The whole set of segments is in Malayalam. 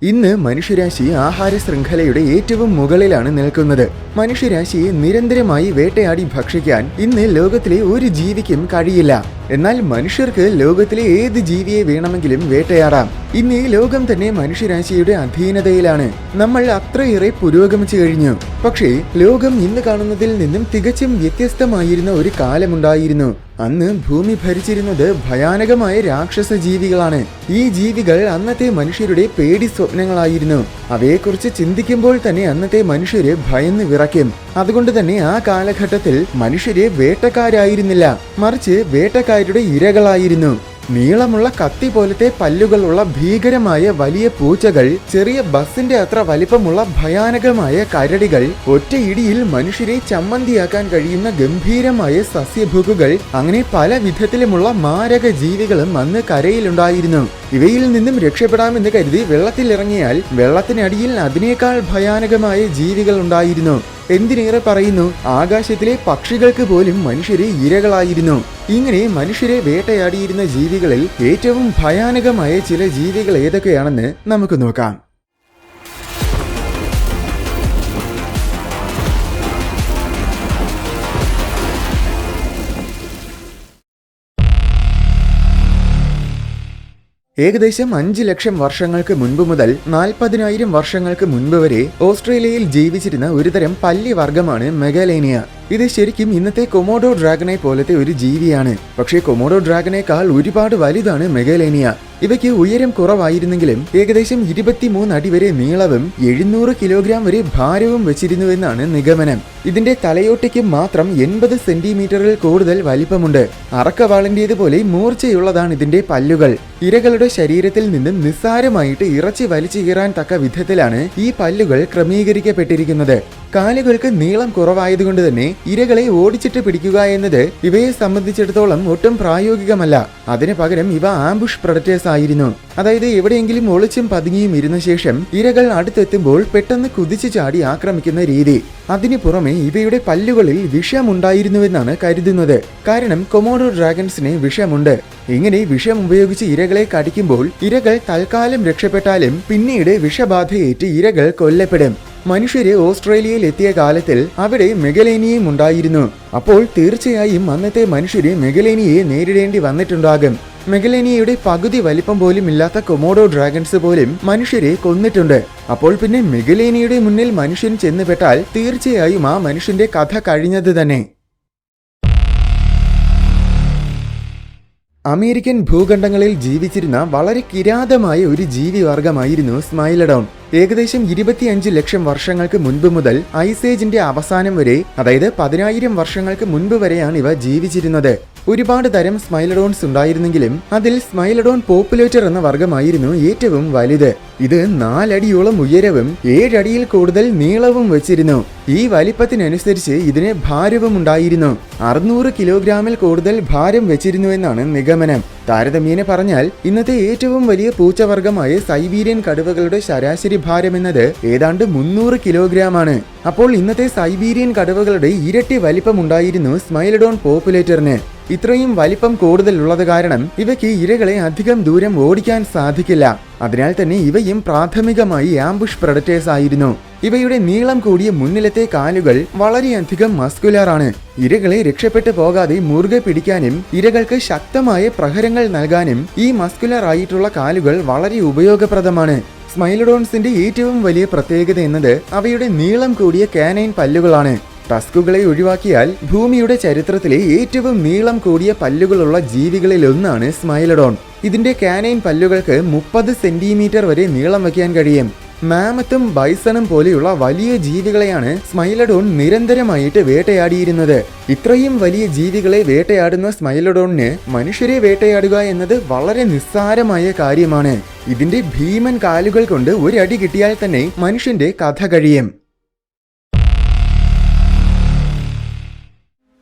ഇന്ന് മനുഷ്യരാശി ആഹാര ശൃംഖലയുടെ ഏറ്റവും മുകളിലാണ് നിൽക്കുന്നത്. മനുഷ്യരാശിയെ നിരന്തരമായി വേട്ടയാടി ഭക്ഷിക്കാൻ ഇന്ന് ലോകത്തിലെ ഒരു ജീവിക്കും കഴിയില്ല. എന്നാൽ മനുഷ്യർക്ക് ലോകത്തിലെ ഏത് ജീവിയെ വേണമെങ്കിലും വേട്ടയാടാം. ഇന്ന് ഈ ലോകം തന്നെ മനുഷ്യരാശിയുടെ അധീനതയിലാണ്. നമ്മൾ അത്രയേറെ പുരോഗമിച്ചു കഴിഞ്ഞു. പക്ഷേ ലോകം ഇന്ന് കാണുന്നതിൽ നിന്നും തികച്ചും വ്യത്യസ്തമായിരുന്ന ഒരു കാലമുണ്ടായിരുന്നു. അന്ന് ഭൂമി ഭരിച്ചിരുന്നത് ഭയാനകമായ രാക്ഷസ ജീവികളാണ്. ഈ ജീവികൾ അന്നത്തെ മനുഷ്യരുടെ പേടി സ്വപ്നങ്ങളായിരുന്നു. അവയെക്കുറിച്ച് ചിന്തിക്കുമ്പോൾ തന്നെ അന്നത്തെ മനുഷ്യര് ഭയന്ന് വിറയ്ക്കും. അതുകൊണ്ട് തന്നെ ആ കാലഘട്ടത്തിൽ മനുഷ്യര് വേട്ടക്കാരായിരുന്നില്ല, മറിച്ച് വേട്ടക്കാരുടെ ഇരകളായിരുന്നു. നീളമുള്ള കത്തി പോലത്തെ പല്ലുകളുള്ള ഭീകരമായ വലിയ പൂച്ചകൾ, ചെറിയ ബസിന്റെ അത്ര വലിപ്പമുള്ള ഭയാനകമായ കരടികൾ, ഒറ്റയിടിയിൽ മനുഷ്യരെ ചമ്മന്തിയാക്കാൻ കഴിയുന്ന ഗംഭീരമായ സസ്യഭുക്കുകൾ, അങ്ങനെ പല വിധത്തിലുമുള്ള മാരക ജീവികളും അന്ന് കരയിലുണ്ടായിരുന്നു. ഇവയിൽ നിന്നും രക്ഷപ്പെടാമെന്ന് കരുതി വെള്ളത്തിലിറങ്ങിയാൽ വെള്ളത്തിനടിയിൽ അതിനേക്കാൾ ഭയാനകമായ ജീവികൾ ഉണ്ടായിരുന്നു. എന്തിനേറെ പറയുന്നു, ആകാശത്തിലെ പക്ഷികൾക്ക് പോലും മനുഷ്യരെ ഇരകളായിരുന്നു. ഇങ്ങനെ മനുഷ്യരെ വേട്ടയാടിയിരുന്ന ജീവികളിൽ ഏറ്റവും ഭയാനകമായ ചില ജീവികൾ ഏതൊക്കെയാണെന്ന് നമുക്ക് നോക്കാം. ഏകദേശം 5 ലക്ഷം വർഷങ്ങൾക്ക് മുൻപ് മുതൽ 40,000 വർഷങ്ങൾക്ക് മുൻപ് വരെ ഓസ്ട്രേലിയയിൽ ജീവിച്ചിരുന്ന ഒരുതരം പല്ലി വർഗമാണ് മെഗാലേനിയ. ഇത് ശരിക്കും ഇന്നത്തെ കൊമോഡോ ഡ്രാഗനെ പോലത്തെ ഒരു ജീവിയാണ്. പക്ഷേ കൊമോഡോ ഡ്രാഗനേക്കാൾ ഒരുപാട് വലുതാണ് മെഗാലേനിയ. ഇവയ്ക്ക് ഉയരം കുറവായിരുന്നെങ്കിലും ഏകദേശം 23 അടി വരെ നീളവും 700 കിലോഗ്രാം വരെ ഭാരവും വെച്ചിരുന്നുവെന്നാണ് നിഗമനം. ഇതിന്റെ തലയോട്ടിക്ക് മാത്രം 80 സെന്റിമീറ്ററിൽ കൂടുതൽ വലിപ്പമുണ്ട്. അറക്കവാളിന്റേതുപോലെ മൂർച്ചയുള്ളതാണ് ഇതിന്റെ പല്ലുകൾ. ഇരകളുടെ ശരീരത്തിൽ നിന്നും നിസ്സാരമായിട്ട് ഇറച്ചി വലിച്ചു കീറാൻ തക്ക വിധത്തിലാണ് ഈ പല്ലുകൾ ക്രമീകരിക്കപ്പെട്ടിരിക്കുന്നത്. കാലുകൾക്ക് നീളം കുറവായതുകൊണ്ട് തന്നെ ഇരകളെ ഓടിച്ചിട്ട് പിടിക്കുക എന്നത് ഇവയെ സംബന്ധിച്ചിടത്തോളം ഒട്ടും പ്രായോഗികമല്ല. അതിനു പകരം ഇവ ആംബുഷ് പ്രഡറ്റേഴ്സ് ആയിരുന്നു. അതായത് എവിടെയെങ്കിലും ഒളിച്ചും പതുങ്ങിയും ഇരുന്ന ശേഷം ഇരകൾ അടുത്തെത്തുമ്പോൾ പെട്ടെന്ന് കുതിച്ചു ചാടി ആക്രമിക്കുന്ന രീതി. അതിനു പുറമെ ഇവയുടെ പല്ലുകളിൽ വിഷമുണ്ടായിരുന്നുവെന്നാണ് കരുതുന്നത്. കാരണം കൊമോഡോ ഡ്രാഗൺസിന് വിഷമുണ്ട്. ഇങ്ങനെ വിഷം ഉപയോഗിച്ച് ഇരകളെ കടിക്കുമ്പോൾ ഇരകൾ തൽക്കാലം രക്ഷപ്പെട്ടാലും പിന്നീട് വിഷബാധയേറ്റ് ഇരകൾ കൊല്ലപ്പെടും. മനുഷ്യര് ഓസ്ട്രേലിയയിൽ എത്തിയ കാലത്തിൽ അവിടെ മെഗലേനിയയും ഉണ്ടായിരുന്നു. അപ്പോൾ തീർച്ചയായും അന്നത്തെ മനുഷ്യര് മെഗലേനിയയെ നേരിടേണ്ടി വന്നിട്ടുണ്ടാകും. മെഗലേനിയയുടെ പകുതി വലിപ്പം പോലും ഇല്ലാത്ത കൊമോഡോ ഡ്രാഗൺസ് പോലും മനുഷ്യരെ കൊന്നിട്ടുണ്ട്. അപ്പോൾ പിന്നെ മെഗലേനിയയുടെ മുന്നിൽ മനുഷ്യൻ ചെന്നുപെട്ടാൽ തീർച്ചയായും ആ മനുഷ്യന്റെ കഥ കഴിഞ്ഞത് തന്നെ. അമേരിക്കൻ ഭൂഖണ്ഡങ്ങളിൽ ജീവിച്ചിരുന്ന വളരെ കിരാതമായ ഒരു ജീവിവർഗമായിരുന്നു സ്മൈലഡോൺ. ഏകദേശം 25 ലക്ഷം വർഷങ്ങൾക്ക് മുൻപ് മുതൽ ഐസേജിന്റെ അവസാനം വരെ, അതായത് 10,000 വർഷങ്ങൾക്ക് മുൻപ് വരെയാണ് ഇവ ജീവിച്ചിരുന്നത്. ഒരുപാട് തരം സ്മൈലഡോൺസ് ഉണ്ടായിരുന്നെങ്കിലും അതിൽ സ്മൈലഡോൺ പോപ്പുലേറ്റർ എന്ന വർഗമായിരുന്നു ഏറ്റവും വലുത്. ഇത് 4 അടിയോളം ഉയരവും 7 അടിയിൽ കൂടുതൽ നീളവും വെച്ചിരുന്നു. ഈ വലിപ്പത്തിനനുസരിച്ച് ഇതിന് ഭാരവും ഉണ്ടായിരുന്നു. 600 കിലോഗ്രാമിൽ കൂടുതൽ ഭാരം വെച്ചിരുന്നുവെന്നാണ് നിഗമനം. താരതമ്യേന പറഞ്ഞാൽ ഇന്നത്തെ ഏറ്റവും വലിയ പൂച്ചവർഗമായ സൈബീരിയൻ കടുവകളുടെ ശരാശരി ഭാരം എന്നത് ഏതാണ്ട് 300 കിലോഗ്രാം ആണ്. അപ്പോൾ ഇന്നത്തെ സൈബീരിയൻ കടുവകളുടെ ഇരട്ടി വലിപ്പമുണ്ടായിരുന്നു സ്മൈലഡോൺ പോപ്പുലേറ്ററിന്. ഇത്രയും വലിപ്പം കൂടുതലുള്ളത് കാരണം ഇവയ്ക്ക് ഇരകളെ അധികം ദൂരം ഓടിക്കാൻ സാധിക്കില്ല. അതിനാൽ തന്നെ ഇവയും പ്രാഥമികമായി ആംബുഷ് പ്രഡറ്റേഴ്സ് ആയിരുന്നു. ഇവയുടെ നീളം കൂടിയ മുന്നിലത്തെ കാലുകൾ വളരെയധികം മസ്കുലർ ആണ്. ഇരകളെ രക്ഷപ്പെട്ടു പോകാതെ മുറുകെ പിടിക്കാനും ഇരകൾക്ക് ശക്തമായ പ്രഹരങ്ങൾ നൽകാനും ഈ മസ്കുലർ ആയിട്ടുള്ള കാലുകൾ വളരെ ഉപയോഗപ്രദമാണ്. സ്മൈലഡോൺസിന്റെ ഏറ്റവും വലിയ പ്രത്യേകത എന്നത് അവയുടെ നീളം കൂടിയ കാനൈൻ പല്ലുകളാണ്. ടസ്കുകളെ ഒഴിവാക്കിയാൽ ഭൂമിയുടെ ചരിത്രത്തിലെ ഏറ്റവും നീളം കൂടിയ പല്ലുകളുള്ള ജീവികളിലൊന്നാണ് സ്മൈലഡോൺ. ഇതിന്റെ കാനൈൻ പല്ലുകൾക്ക് 30 സെന്റിമീറ്റർ വരെ നീളം വയ്ക്കാൻ കഴിയും. മാമത്തും ബൈസണും പോലെയുള്ള വലിയ ജീവികളെയാണ് സ്മൈലഡോൺ നിരന്തരമായിട്ട് വേട്ടയാടിയിരുന്നത്. ഇത്രയും വലിയ ജീവികളെ വേട്ടയാടുന്ന സ്മൈലഡോണിന് മനുഷ്യരെ വേട്ടയാടുക എന്നത് വളരെ നിസ്സാരമായ കാര്യമാണ്. ഇതിന്റെ ഭീമൻ കാലുകൾ കൊണ്ട് ഒരടി കിട്ടിയാൽ തന്നെ മനുഷ്യന്റെ കഥ കഴിയും.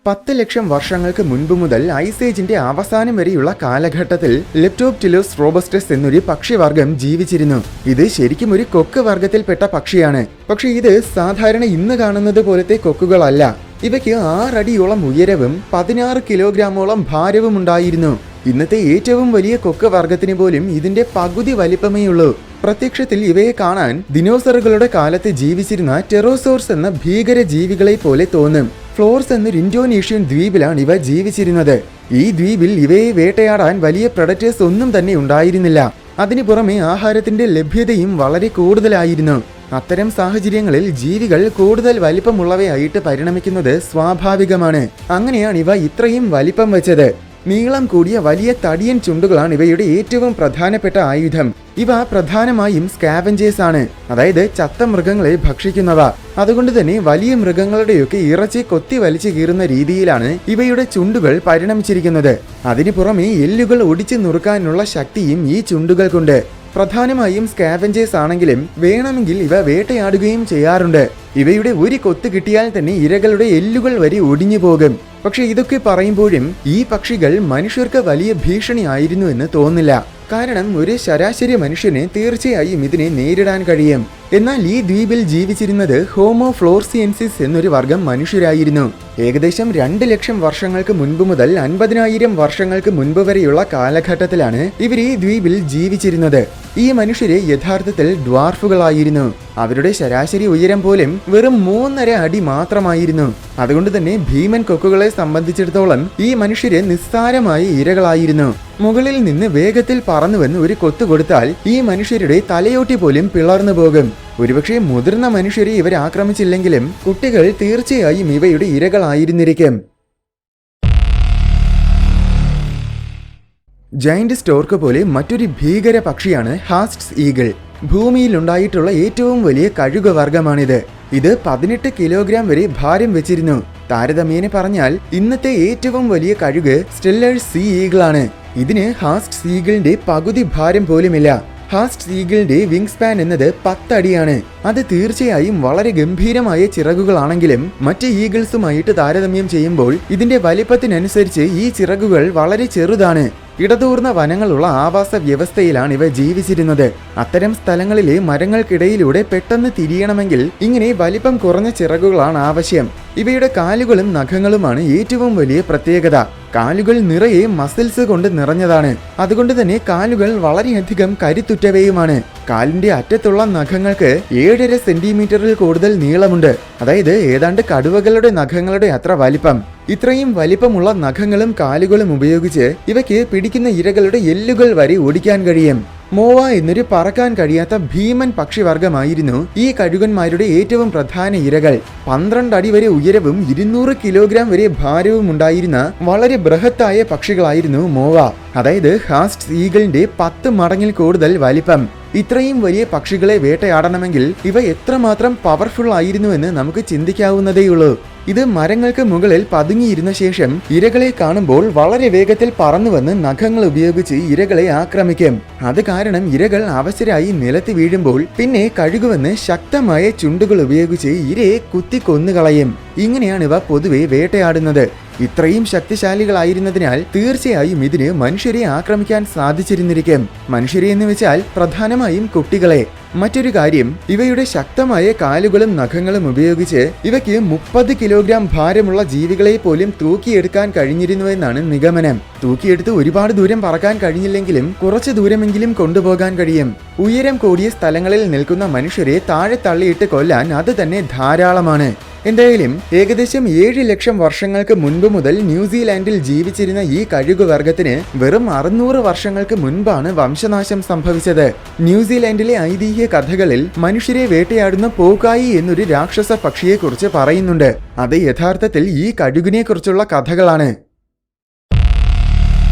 10 ലക്ഷം വർഷങ്ങൾക്ക് മുൻപ് മുതൽ ഐസേജിന്റെ അവസാനം വരെയുള്ള കാലഘട്ടത്തിൽ ലെപ്റ്റോപ്റ്റിലോസ് റോബസ്റ്റസ് എന്നൊരു പക്ഷിവർഗം ജീവിച്ചിരുന്നു. ഇത് ശരിക്കും ഒരു കൊക്ക് വർഗത്തിൽപ്പെട്ട പക്ഷിയാണ്. പക്ഷെ ഇത് സാധാരണ ഇന്ന് കാണുന്നത് പോലത്തെ കൊക്കുകളല്ല. ഇവയ്ക്ക് 6 അടിയോളം ഉയരവും 16 കിലോഗ്രാമോളം ഭാരവും ഉണ്ടായിരുന്നു. ഇന്നത്തെ ഏറ്റവും വലിയ കൊക്ക് വർഗത്തിന് പോലും ഇതിന്റെ പകുതി വലിപ്പമേ ഉള്ളൂ. പ്രത്യക്ഷത്തിൽ ഇവയെ കാണാൻ ദിനോസറുകളുടെ കാലത്ത് ജീവിച്ചിരുന്ന ടെറോസോർസ് എന്ന ഭീകര ജീവികളെ പോലെ തോന്നും. ഫ്ലോർസ് എന്നൊരു ഇന്തോനേഷ്യൻ ദ്വീപിലാണ് ഇവ ജീവിച്ചിരുന്നത്. ഈ ദ്വീപിൽ ഇവയെ വേട്ടയാടാൻ വലിയ പ്രഡറ്റേഴ്സ് ഒന്നും തന്നെ ഉണ്ടായിരുന്നില്ല. അതിനു പുറമെ ആഹാരത്തിന്റെ ലഭ്യതയും വളരെ കൂടുതലായിരുന്നു. അത്തരം സാഹചര്യങ്ങളിൽ ജീവികൾ കൂടുതൽ വലിപ്പമുള്ളവയായിട്ട് പരിണമിക്കുന്നത് സ്വാഭാവികമാണ്. അങ്ങനെയാണ് ഇവ ഇത്രയും വലിപ്പം വെച്ചത്. നീളം കൂടിയ വലിയ തടിയൻ ചുണ്ടുകളാണ് ഇവയുടെ ഏറ്റവും പ്രധാനപ്പെട്ട ആയുധം. ഇവ പ്രധാനമായും സ്കാവഞ്ചേഴ്സ് ആണ്, അതായത് ചത്ത മൃഗങ്ങളെ ഭക്ഷിക്കുന്നവ. അതുകൊണ്ട് തന്നെ വലിയ മൃഗങ്ങളുടെയൊക്കെ ഇറച്ചി കൊത്തി വലിച്ചു കീറുന്ന രീതിയിലാണ് ഇവയുടെ ചുണ്ടുകൾ പരിണമിച്ചിരിക്കുന്നത്. അതിനു പുറമെ എല്ലുകൾ ഒടിച്ചു നുറുക്കാനുള്ള ശക്തിയും ഈ ചുണ്ടുകൾക്കുണ്ട്. പ്രധാനമായും സ്കാവഞ്ചേഴ്സ് ആണെങ്കിലും വേണമെങ്കിൽ ഇവ വേട്ടയാടുകയും ചെയ്യാറുണ്ട്. ഇവയുടെ ഒരു കൊത്ത് കിട്ടിയാൽ തന്നെ ഇരകളുടെ എല്ലുകൾ വരെ ഒടിഞ്ഞു പോകും. പക്ഷെ ഇതൊക്കെ പറയുമ്പോഴും ഈ പക്ഷികൾ മനുഷ്യർക്ക് വലിയ ഭീഷണി ആയിരുന്നു എന്ന് തോന്നില്ല. കാരണം ഒരു ശരാശരി മനുഷ്യന് തീർച്ചയായും ഇതിനെ നേരിടാൻ കഴിയും. എന്നാൽ ഈ ദ്വീപിൽ ജീവിച്ചിരുന്നത് ഹോമോ ഫ്ലോർസിയൻസിസ് എന്നൊരു വർഗം മനുഷ്യരായിരുന്നു. ഏകദേശം 2 ലക്ഷം വർഷങ്ങൾക്ക് മുൻപ് മുതൽ 50,000 വർഷങ്ങൾക്ക് മുൻപ് വരെയുള്ള കാലഘട്ടത്തിലാണ് ഇവർ ഈ ദ്വീപിൽ ജീവിച്ചിരുന്നത്. ഈ മനുഷ്യരെ യഥാർത്ഥത്തിൽ ഡ്വാർഫുകളായിരുന്നു. അവരുടെ ശരാശരി ഉയരം പോലും വെറും 3.5 അടി മാത്രമായിരുന്നു. അതുകൊണ്ട് തന്നെ ഭീമൻ കൊക്കുകളെ സംബന്ധിച്ചിടത്തോളം ഈ മനുഷ്യരെ നിസ്സാരമായ ഇരകളായിരുന്നു. മുകളിൽ നിന്ന് വേഗത്തിൽ പറന്നുവന്ന് ഒരു കൊത്തു കൊടുത്താൽ ഈ മനുഷ്യരുടെ തലയോട്ടി പോലും പിളർന്നു പോകും. ഒരുപക്ഷെ മുതിർന്ന മനുഷ്യരെ ഇവർ ആക്രമിച്ചില്ലെങ്കിലും കുട്ടികൾ തീർച്ചയായും ഇവയുടെ ഇരകളായിരുന്നിരിക്കും. ജയന്റ് സ്റ്റോർക്ക് പോലെ മറ്റൊരു ഭീകര പക്ഷിയാണ് ഹാസ്റ്റ്സ് ഈഗിൾ. ഭൂമിയിലുണ്ടായിട്ടുള്ള ഏറ്റവും വലിയ കഴുകവർഗമാണിത്. ഇത് 18 കിലോഗ്രാം വരെ ഭാരം വെച്ചിരുന്നു. താരതമ്യേന പറഞ്ഞാൽ ഇന്നത്തെ ഏറ്റവും വലിയ കഴുക് സ്റ്റെല്ലേഴ്സ് സീ ഈഗിളാണ്. ഇതിന് ഹാസ്റ്റ്സ് ഈഗിളിന്റെ പകുതി ഭാരം പോലുമില്ല. ഹാസ്റ്റ്സ് ഈഗിളിന്റെ വിങ് സ്പാൻ എന്നത് 10 അടിയാണ്. അത് തീർച്ചയായും വളരെ ഗംഭീരമായ ചിറകുകളാണെങ്കിലും മറ്റ് ഈഗിൾസുമായിട്ട് താരതമ്യം ചെയ്യുമ്പോൾ ഇതിന്റെ വലിപ്പത്തിനനുസരിച്ച് ഈ ചിറകുകൾ വളരെ ചെറുതാണ്. ഇടതൂർന്ന വനങ്ങളുള്ള ആവാസ വ്യവസ്ഥയിലാണ് ഇവ ജീവിച്ചിരുന്നത്. അത്തരം സ്ഥലങ്ങളിലെ മരങ്ങൾക്കിടയിലൂടെ പെട്ടെന്ന് തിരിയണമെങ്കിൽ ഇങ്ങനെ വലിപ്പം കുറഞ്ഞ ചിറകുകളാണ് ആവശ്യം. ഇവയുടെ കാലുകളും നഖങ്ങളുമാണ് ഏറ്റവും വലിയ പ്രത്യേകത. കാലുകൾ നിറയെ മസിൽസ് കൊണ്ട് നിറഞ്ഞതാണ്. അതുകൊണ്ട് തന്നെ കാലുകൾ വളരെയധികം കരുത്തുറ്റവയുമാണ്. കാലിന്റെ അറ്റത്തുള്ള നഖങ്ങൾക്ക് 7.5 സെന്റിമീറ്ററിൽ കൂടുതൽ നീളമുണ്ട്. അതായത് ഏതാണ്ട് കടുവകളുടെ നഖങ്ങളുടെ അത്ര വലിപ്പം. ഇത്രയും വലിപ്പമുള്ള നഖങ്ങളും കാലുകളും ഉപയോഗിച്ച് ഇവയ്ക്ക് പിടിക്കുന്ന ഇരകളുടെ എല്ലുകൾ വരെ ഓടിക്കാൻ കഴിയും. മോവ എന്നൊരു പറക്കാൻ കഴിയാത്ത ഭീമൻ പക്ഷിവർഗമായിരുന്നു ഈ കഴുകന്മാരുടെ ഏറ്റവും പ്രധാന ഇരകൾ. 12 അടി വരെ ഉയരവും 200 കിലോഗ്രാം വരെ ഭാരവും ഉണ്ടായിരുന്ന വളരെ ബൃഹത്തായ പക്ഷികളായിരുന്നു മോവ. അതായത് ഹാസ്റ്റ്സ് ഈഗിളിന്റെ 10 മടങ്ങിൽ കൂടുതൽ വലിപ്പം. ഇത്രയും വലിയ പക്ഷികളെ വേട്ടയാടണമെങ്കിൽ ഇവ എത്രമാത്രം പവർഫുൾ ആയിരുന്നുവെന്ന് നമുക്ക് ചിന്തിക്കാവുന്നതേയുള്ളൂ. ഇത് മരങ്ങൾക്ക് മുകളിൽ പതുങ്ങിയിരുന്ന ശേഷം ഇരകളെ കാണുമ്പോൾ വളരെ വേഗത്തിൽ പറന്നുവന്ന് നഖങ്ങൾ ഉപയോഗിച്ച് ഇരകളെ ആക്രമിക്കും. അത് കാരണം ഇരകൾ അവശരായി നിലത്ത് വീഴുമ്പോൾ പിന്നെ കഴുകുവന്ന് ശക്തമായ ചുണ്ടുകൾ ഉപയോഗിച്ച് ഇരയെ കുത്തി കൊന്നുകളയും. ഇങ്ങനെയാണ് ഇവ പൊതുവെ വേട്ടയാടുന്നത്. ഇത്രയും ശക്തിശാലികളായിരുന്നതിനാൽ തീർച്ചയായും ഇതിന് മനുഷ്യരെ ആക്രമിക്കാൻ സാധിച്ചിരുന്നിരിക്കും. മനുഷ്യരെ എന്ന് വെച്ചാൽ പ്രധാനമായും കുട്ടികളെ. മറ്റൊരു കാര്യം, ഇവയുടെ ശക്തമായ കാലുകളും നഖങ്ങളും ഉപയോഗിച്ച് ഇവയ്ക്ക് 30 കിലോഗ്രാം ഭാരമുള്ള ജീവികളെ പോലും തൂക്കിയെടുക്കാൻ കഴിഞ്ഞിരുന്നുവെന്നാണ് നിഗമനം. തൂക്കിയെടുത്ത് ഒരുപാട് ദൂരം പറക്കാൻ കഴിഞ്ഞില്ലെങ്കിലും കുറച്ച് ദൂരമെങ്കിലും കൊണ്ടുപോകാൻ കഴിയും. ഉയരം കൂടിയ സ്ഥലങ്ങളിൽ നിൽക്കുന്ന മനുഷ്യരെ താഴെ തള്ളിയിട്ട് കൊല്ലാൻ അത് തന്നെ ധാരാളമാണ്. എന്തായാലും ഏകദേശം 7 ലക്ഷം വർഷങ്ങൾക്ക് മുൻപ് മുതൽ ന്യൂസിലാൻഡിൽ ജീവിച്ചിരുന്ന ഈ കഴുകുവർഗത്തിന് വെറും 600 വർഷങ്ങൾക്ക് മുൻപാണ് വംശനാശം സംഭവിച്ചത്. ന്യൂസിലാൻഡിലെ ഐതിഹ്യ കഥകളിൽ മനുഷ്യരെ വേട്ടയാടുന്ന പോക്കായി എന്നൊരു രാക്ഷസ പക്ഷിയെക്കുറിച്ച് പറയുന്നുണ്ട്. അത് യഥാർത്ഥത്തിൽ ഈ കഴുകിനെ കുറിച്ചുള്ള കഥകളാണ്.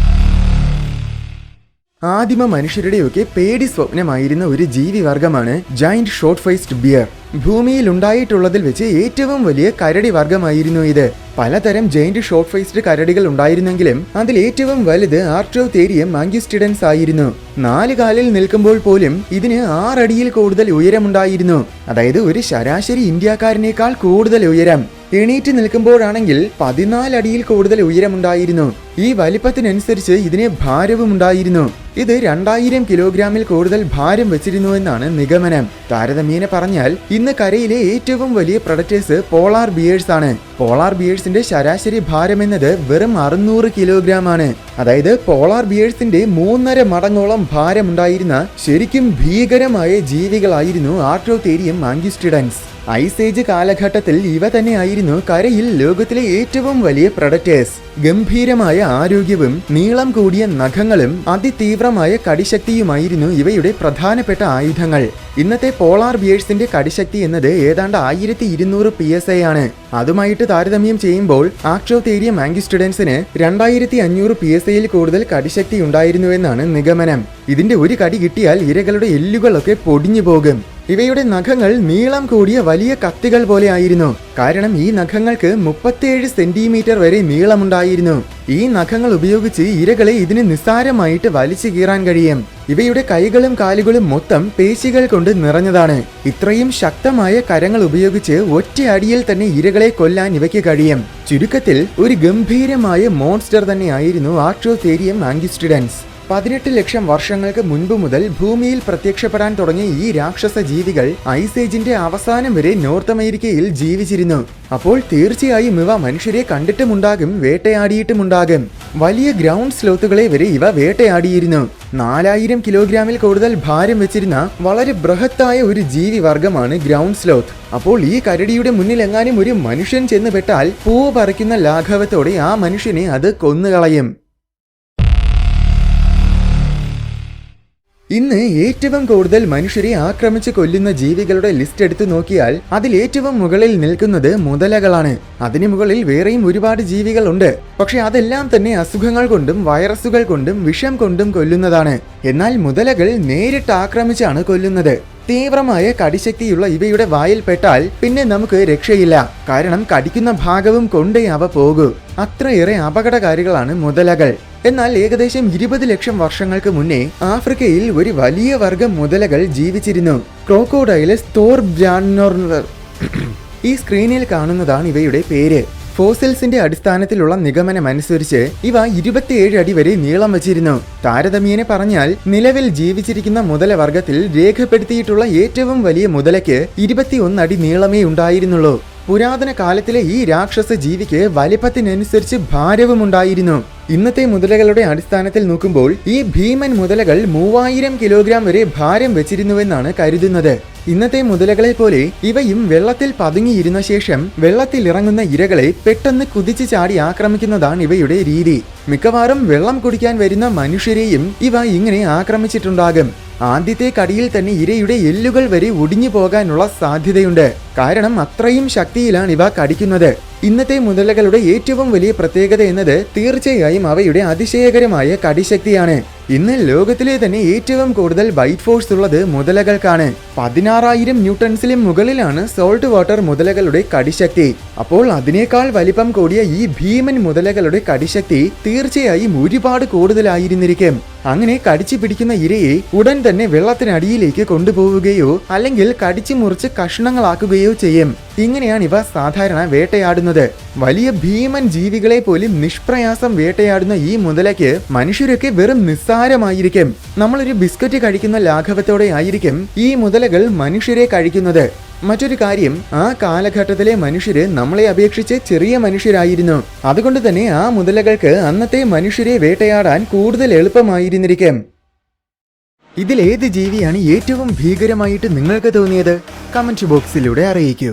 ആദിമ മനുഷ്യരുടെയൊക്കെ പേടി സ്വപ്നമായിരുന്ന ഒരു ജീവിവർഗമാണ് ജയന്റ് ഷോർട്ട് ഫേസ്ഡ് ബിയർ. ഭൂമിയിൽ ഉണ്ടായിട്ടുള്ളതിൽ വെച്ച് ഏറ്റവും വലിയ കരടി വർഗമായിരുന്നു ഇത്. പലതരം ജയന്റ് ഷോർട്ട് ഫേസ്ഡ് കരടികൾ ഉണ്ടായിരുന്നെങ്കിലും അതിൽ ഏറ്റവും വലുത് ആർട്രോതേരിയം മാംഗിസ്റ്റിഡൻസ് ആയിരുന്നു. 4 കാലിൽ നിൽക്കുമ്പോൾ പോലും ഇതിന് 6 അടിയിൽ കൂടുതൽ ഉയരമുണ്ടായിരുന്നു. അതായത് ഒരു ശരാശരി ഇന്ത്യക്കാരനേക്കാൾ കൂടുതൽ ഉയരം. എണീറ്റ് നിൽക്കുമ്പോഴാണെങ്കിൽ 14 അടിയിൽ കൂടുതൽ ഉയരമുണ്ടായിരുന്നു. ഈ വലിപ്പത്തിനനുസരിച്ച് ഇതിന് ഭാരവും ഉണ്ടായിരുന്നു. ഇത് 2000 കിലോഗ്രാമിൽ കൂടുതൽ ഭാരം വെച്ചിരുന്നുവെന്നാണ് നിഗമനം. താരതമ്യേന പറഞ്ഞാൽ ഇന്ന് കരയിലെ ഏറ്റവും വലിയ പ്രഡറ്റേഴ്സ് പോളാർ ബിയേഴ്സ് ആണ്. പോളാർ ബിയേഴ്സിന്റെ ശരാശരി ഭാരം എന്നത് വെറും 600 കിലോഗ്രാം ആണ്. അതായത് പോളാർ ബിയേഴ്സിന്റെ 3.5 മടങ്ങോളം ഭാരമുണ്ടായിരുന്ന ശരിക്കും ഭീകരമായ ജീവികളായിരുന്നു ആർട്ടോതേരിയം മാംഗിസ്റ്റിഡൻസ്. ഐസ് ഏജ് കാലഘട്ടത്തിൽ ഇവ തന്നെയായിരുന്നു കരയിൽ ലോകത്തിലെ ഏറ്റവും വലിയ പ്രഡറ്റേഴ്സ്. ഗംഭീരമായ ആരോഗ്യവും നീളം കൂടിയ നഖങ്ങളും അതിതീവ്രമായ കടിശക്തിയുമായിരുന്നു ഇവയുടെ പ്രധാനപ്പെട്ട ആയുധങ്ങൾ. ഇന്നത്തെ പോളാർ ബിയേഴ്സിന്റെ കടിശക്തി എന്നത് ഏതാണ്ട് 1200 PSI ആണ്. അതുമായിട്ട് താരതമ്യം ചെയ്യുമ്പോൾ ആർട്ടോതേരിയം മാംഗിസ്റ്റിഡൻസിന് 2500 PSIയിൽ കൂടുതൽ കടിശക്തി ഉണ്ടായിരുന്നുവെന്നാണ് നിഗമനം. ഇതിന്റെ ഒരു കടി കിട്ടിയാൽ ഇരകളുടെ എല്ലുകളൊക്കെ പൊടിഞ്ഞു പോകും. ഇവയുടെ നഖങ്ങൾ നീളം കൂടിയ വലിയ കത്തികൾ പോലെ ആയിരുന്നു. കാരണം ഈ നഖങ്ങൾക്ക് 37 സെന്റിമീറ്റർ വരെ നീളമുണ്ടായിരുന്നു. ഈ നഖങ്ങൾ ഉപയോഗിച്ച് ഇരകളെ ഇതിന് നിസ്സാരമായിട്ട് വലിച്ചു കീറാൻ കഴിയും. ഇവയുടെ കൈകളും കാലുകളും മൊത്തം പേശികൾ കൊണ്ട് നിറഞ്ഞതാണ്. ഇത്രയും ശക്തമായ കരങ്ങൾ ഉപയോഗിച്ച് ഒറ്റയടിയിൽ തന്നെ ഇരകളെ കൊല്ലാൻ ഇവയ്ക്ക് കഴിയും. ചുരുക്കത്തിൽ ഒരു ഗംഭീരമായ മോൺസ്റ്റർ തന്നെയായിരുന്നു ആർട്ടോതേരിയം മാംഗിസ്റ്റിഡൻസ്. 18 ലക്ഷം വർഷങ്ങൾക്ക് മുൻപ് മുതൽ ഭൂമിയിൽ പ്രത്യക്ഷപ്പെടാൻ തുടങ്ങിയ ഈ രാക്ഷസ ജീവികൾ ഐസ് ഏജിന്റെ അവസാനം വരെ നോർത്ത് അമേരിക്കയിൽ ജീവിച്ചിരുന്നു. അപ്പോൾ തീർച്ചയായും ഇവ മനുഷ്യരെ കണ്ടിട്ടുമുണ്ടാകും, വേട്ടയാടിയിട്ടുമുണ്ടാകും. വലിയ ഗ്രൗണ്ട് സ്ലോത്തുകളെ വരെ ഇവ വേട്ടയാടിയിരുന്നു. 4000 കിലോഗ്രാമിൽ കൂടുതൽ ഭാരം വെച്ചിരുന്ന വളരെ ബൃഹത്തായ ഒരു ജീവി വർഗമാണ് ഗ്രൗണ്ട് സ്ലോത്ത്. അപ്പോൾ ഈ കരടിയുടെ മുന്നിൽ എങ്ങാനും ഒരു മനുഷ്യൻ ചെന്ന് പെട്ടാൽ പൂ പറിക്കുന്ന ലാഘവത്തോടെ ആ മനുഷ്യനെ അത് കൊന്നുകളയും. ഇന്ന് ഏറ്റവും കൂടുതൽ മനുഷ്യരെ ആക്രമിച്ച് കൊല്ലുന്ന ജീവികളുടെ ലിസ്റ്റ് എടുത്തു നോക്കിയാൽ അതിൽ ഏറ്റവും മുകളിൽ നിൽക്കുന്നത് മുതലകളാണ്. അതിനു മുകളിൽ വേറെയും ഒരുപാട് ജീവികളുണ്ട്. പക്ഷെ അതെല്ലാം തന്നെ അസുഖങ്ങൾ കൊണ്ടും വൈറസുകൾ കൊണ്ടും വിഷം കൊണ്ടും കൊല്ലുന്നതാണ്. എന്നാൽ മുതലകൾ നേരിട്ട് ആക്രമിച്ചാണ് കൊല്ലുന്നത്. തീവ്രമായ കടിശക്തിയുള്ള ഇവയുടെ വായിൽ പെട്ടാൽ പിന്നെ നമുക്ക് രക്ഷയില്ല. കാരണം കടിക്കുന്ന ഭാഗവും കൊണ്ടേ അവ പോകൂ. അത്രയേറെ അപകടകാരികളാണ് മുതലകൾ. എന്നാൽ ഏകദേശം 20 ലക്ഷം വർഷങ്ങൾക്ക് മുന്നേ ആഫ്രിക്കയിൽ ഒരു വലിയ വർഗം മുതലകൾ ജീവിച്ചിരുന്നു. ക്രോക്കോഡൈലസ് തോർബ്രാൻനോർവർ. ഈ സ്ക്രീനിൽ കാണുന്നതാണ് ഇവയുടെ പേര്. ഫോസിൽസിന്റെ അടിസ്ഥാനത്തിലുള്ള നിഗമനമനുസരിച്ച് ഇവ 27 അടി വരെ നീളം വച്ചിരുന്നു. താരതമ്യേന പറഞ്ഞാൽ നിലവിൽ ജീവിച്ചിരിക്കുന്ന മുതലവർഗത്തിൽ രേഖപ്പെടുത്തിയിട്ടുള്ള ഏറ്റവും വലിയ മുതലയ്ക്ക് 21 അടി നീളമേ ഉണ്ടായിരുന്നുള്ളൂ. പുരാതന കാലത്തിലെ ഈ രാക്ഷസ ജീവിക്ക് വലിപ്പത്തിനനുസരിച്ച് ഭാരവും ഉണ്ടായിരുന്നു. ഇന്നത്തെ മുതലകളുടെ അടിസ്ഥാനത്തിൽ നോക്കുമ്പോൾ ഈ ഭീമൻ മുതലകൾ 3000 കിലോഗ്രാം വരെ ഭാരം വെച്ചിരുന്നുവെന്നാണ് കരുതുന്നത്. ഇന്നത്തെ മുതലകളെ പോലെ ഇവയും വെള്ളത്തിൽ പതുങ്ങിയിരുന്ന ശേഷം വെള്ളത്തിൽ ഇറങ്ങുന്ന ഇരകളെ പെട്ടെന്ന് കുതിച്ചു ചാടി ആക്രമിക്കുന്നതാണ് ഇവയുടെ രീതി. മിക്കവാറും വെള്ളം കുടിക്കാൻ വരുന്ന മനുഷ്യരെയും ഇവ ഇങ്ങനെ ആക്രമിച്ചിട്ടുണ്ടാകും. ആദ്യത്തെ കടിയിൽ തന്നെ ഇരയുടെ എല്ലുകൾ വരെ ഒടിഞ്ഞു പോകാനുള്ള സാധ്യതയുണ്ട്. കാരണം അത്രയും ശക്തിയിലാണ് ഇവ കടിക്കുന്നത്. ഇന്നത്തെ മുതലകളുടെ ഏറ്റവും വലിയ പ്രത്യേകത എന്നത് തീർച്ചയായും അവയുടെ അതിശയകരമായ കടിശക്തിയാണ്. ഇന്ന് ലോകത്തിലെ തന്നെ ഏറ്റവും കൂടുതൽ ബൈറ്റ് ഫോഴ്സ് ഉള്ളത് മുതലകൾക്കാണ്. 16,000 ന്യൂട്ടൺസിലും മുകളിലാണ് സോൾട്ട് വാട്ടർ മുതലകളുടെ കടിശക്തി. അപ്പോൾ അതിനേക്കാൾ വലിപ്പം കൂടിയ ഈ ഭീമൻ മുതലകളുടെ കടിശക്തി തീർച്ചയായും ഒരുപാട് കൂടുതലായിരുന്നിരിക്കും. അങ്ങനെ കടിച്ചു പിടിക്കുന്ന ഇരയെ ഉടൻ തന്നെ വെള്ളത്തിനടിയിലേക്ക് കൊണ്ടുപോവുകയോ അല്ലെങ്കിൽ കടിച്ചു മുറിച്ച് കഷ്ണങ്ങളാക്കുകയോ ചെയ്യും. ഇങ്ങനെയാണ് ഇവ സാധാരണ വേട്ടയാടുന്നത്. വലിയ ഭീമൻ ജീവികളെ പോലും നിഷ്പ്രയാസം വേട്ടയാടുന്ന ഈ മുതലയ്ക്ക് മനുഷ്യരൊക്കെ വെറും നിസ്സാരമായിരിക്കും. നമ്മളൊരു ബിസ്ക്കറ്റ് കഴിക്കുന്ന ലാഘവത്തോടെ ആയിരിക്കും ഈ മുതലകൾ മനുഷ്യരെ കഴിക്കുന്നത്. മറ്റൊരു കാര്യം, ആ കാലഘട്ടത്തിലെ മനുഷ്യര് നമ്മളെ അപേക്ഷിച്ച് ചെറിയ മനുഷ്യരായിരുന്നു. അതുകൊണ്ട് തന്നെ ആ മുതലകൾക്ക് അന്നത്തെ മനുഷ്യരെ വേട്ടയാടാൻ കൂടുതൽ എളുപ്പമായിരുന്നിരിക്കും. ഇതിലേത് ജീവിയാണ് ഏറ്റവും ഭീകരമായിട്ട് നിങ്ങൾക്ക് തോന്നിയത്? കമന്റ് ബോക്സിലൂടെ അറിയിക്കൂ.